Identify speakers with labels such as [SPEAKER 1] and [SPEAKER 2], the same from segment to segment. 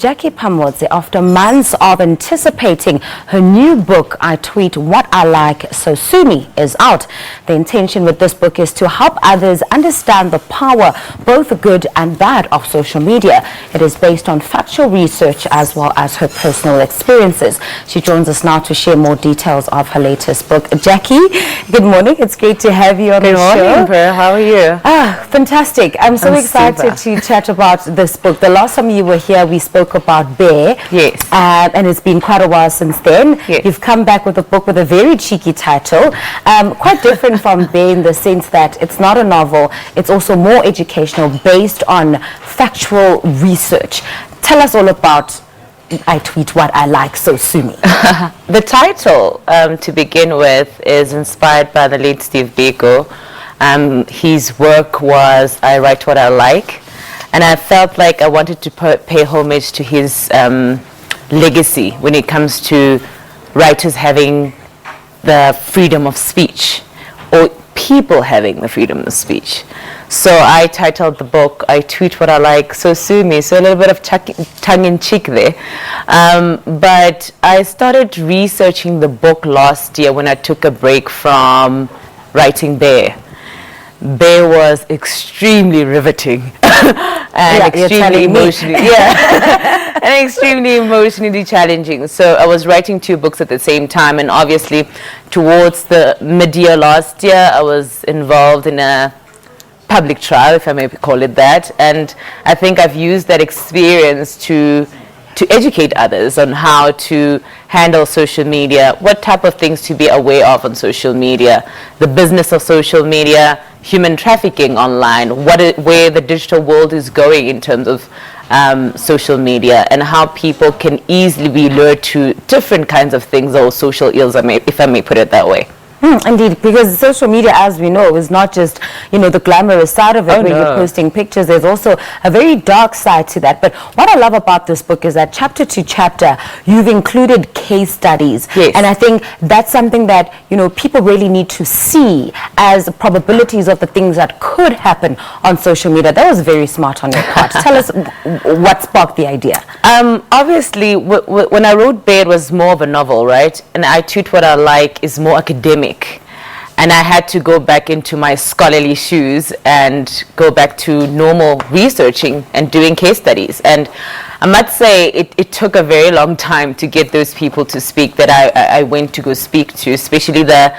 [SPEAKER 1] Jackie Phamotse, after months of anticipating her new book, I Tweet What I Like, So Sue Me, is out. The intention with this book is to help others understand the power, both good and bad, of social media. It is based on factual research as well as her personal experiences. She joins us now to share more details of her latest book. Jackie, good morning. It's great to have you on the show.
[SPEAKER 2] Good morning, Pearl. How are you?
[SPEAKER 1] Fantastic. I'm excited to chat about this book. The last time you were here, we spoke about Bear.
[SPEAKER 2] Yes.
[SPEAKER 1] And it's been quite a while since then.
[SPEAKER 2] Yes.
[SPEAKER 1] You've come back with a book with a very cheeky title. Quite different from Bear in the sense that it's not a novel. It's also more educational, based on factual research. Tell us all about I Tweet What I Like, So Sue Me.
[SPEAKER 2] The title, to begin with, is inspired by the late Steve Biko. His work was I Write What I Like. And I felt like I wanted to pay homage to his legacy when it comes to writers having the freedom of speech, or people having the freedom of speech. So I titled the book, I Tweet What I Like, So Sue Me. So a little bit of tongue-in-cheek there. But I started researching the book last year when I took a break from writing Bear. Bear was extremely riveting and extremely emotionally, and extremely emotionally challenging. So I was writing two books at the same time, and obviously towards the mid-year last year, I was involved in a public trial, if I may call it that, and I think I've used that experience to educate others on how to handle social media, what type of things to be aware of on social media, the business of social media, human trafficking online, where the digital world is going in terms of social media, and how people can easily be lured to different kinds of things, or social ills, if I may put it that way.
[SPEAKER 1] Indeed, because social media, as we know, is not just, the glamorous side of it, you're posting pictures. There's also a very dark side to that. But what I love about this book is that chapter to chapter, you've included case studies.
[SPEAKER 2] Yes.
[SPEAKER 1] And I think that's something that, people really need to see as probabilities of the things that could happen on social media. That was very smart on your part. Tell us what sparked the idea.
[SPEAKER 2] Obviously, when I wrote Bear, it was more of a novel, right? And I Tweet What I Like is more academic. And I had to go back into my scholarly shoes and go back to normal researching and doing case studies. And I must say it took a very long time to get those people to speak that I went to go speak to, especially the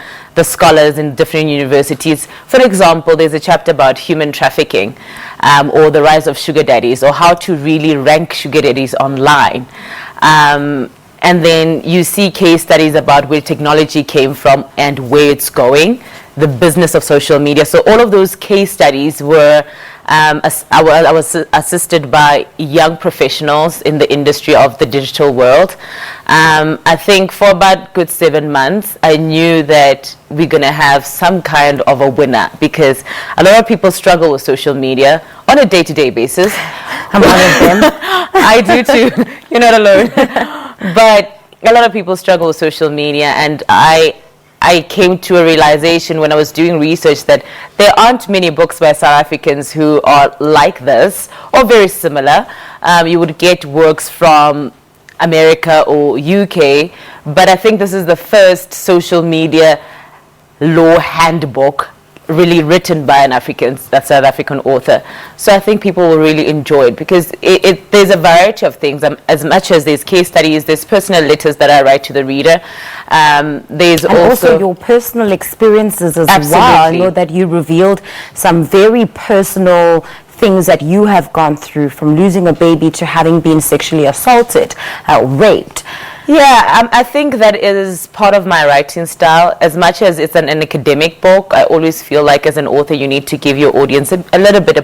[SPEAKER 2] scholars in different universities. For example, there's a chapter about human trafficking, or the rise of sugar daddies, or how to really rank sugar daddies online. And then you see case studies about where technology came from and where it's going, the business of social media. So all of those case studies were, I was assisted by young professionals in the industry of the digital world. I think for about good 7 months, I knew that we're going to have some kind of a winner, because a lot of people struggle with social media on a day-to-day basis.
[SPEAKER 1] I'm one of them.
[SPEAKER 2] I do too. You're not alone. But a lot of people struggle with social media, and I came to a realization when I was doing research that there aren't many books by South Africans who are like this or very similar. You would get works from America or UK, but I think this is the first social media law handbook really written by an South African author. So I think people will really enjoy it, because there's a variety of things. As much as there's case studies, there's personal letters that I write to the reader. There's
[SPEAKER 1] also your personal experiences as well. I know that you revealed some very personal things that you have gone through, from losing a baby to having been sexually assaulted, raped.
[SPEAKER 2] Yeah, I think that is part of my writing style. As much as it's an academic book, I always feel like as an author you need to give your audience a little bit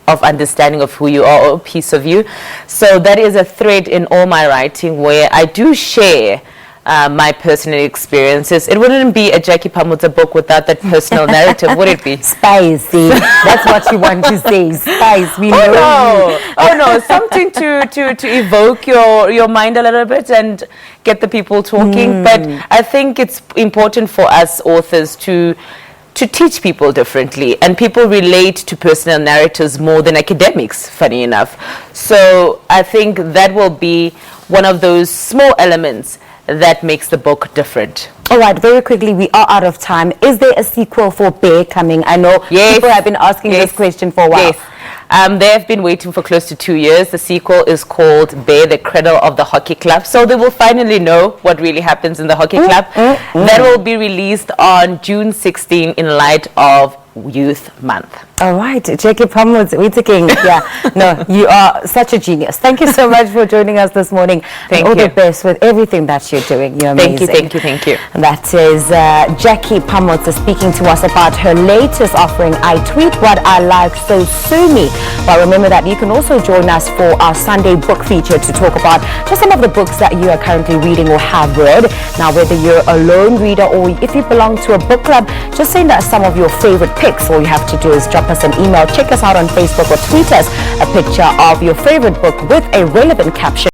[SPEAKER 2] of understanding of who you are, or a piece of you. So that is a thread in all my writing, where I do share my personal experiences. It wouldn't be a Jackie Phamotse book without that personal narrative, would it be?
[SPEAKER 1] Spicy. That's what you want to say. Spice. We know.
[SPEAKER 2] Oh no, something to evoke your mind a little bit and get the people talking. But I think it's important for us authors to to teach people differently, and people relate to personal narratives more than academics, funny enough. So I think that will be one of those small elements that makes the book different.
[SPEAKER 1] All right, very quickly, we are out of time. Is there a sequel for Bear coming? I know people have been asking this question for a while.
[SPEAKER 2] Yes. They have been waiting for close to 2 years. The sequel is called Bear, the Cradle of the Hockey Club. So they will finally know what really happens in the hockey club. That will be released on June 16 in light of Youth Month.
[SPEAKER 1] All right, Jackie Phamotse, yeah, no, you are such a genius. Thank you so much for joining us this morning.
[SPEAKER 2] Thank
[SPEAKER 1] you. All
[SPEAKER 2] you.
[SPEAKER 1] the best with everything that you're doing. You're amazing.
[SPEAKER 2] Thank you.
[SPEAKER 1] And that is Jackie Phamotse speaking to us about her latest offering, I Tweet What I Like, So Sue Me. But remember that you can also join us for our Sunday book feature to talk about just some of the books that you are currently reading or have read. Now, whether you're a lone reader or if you belong to a book club, just send us some of your favorite picks. All you have to do is drop us an email, check us out on Facebook, or tweet us a picture of your favorite book with a relevant caption.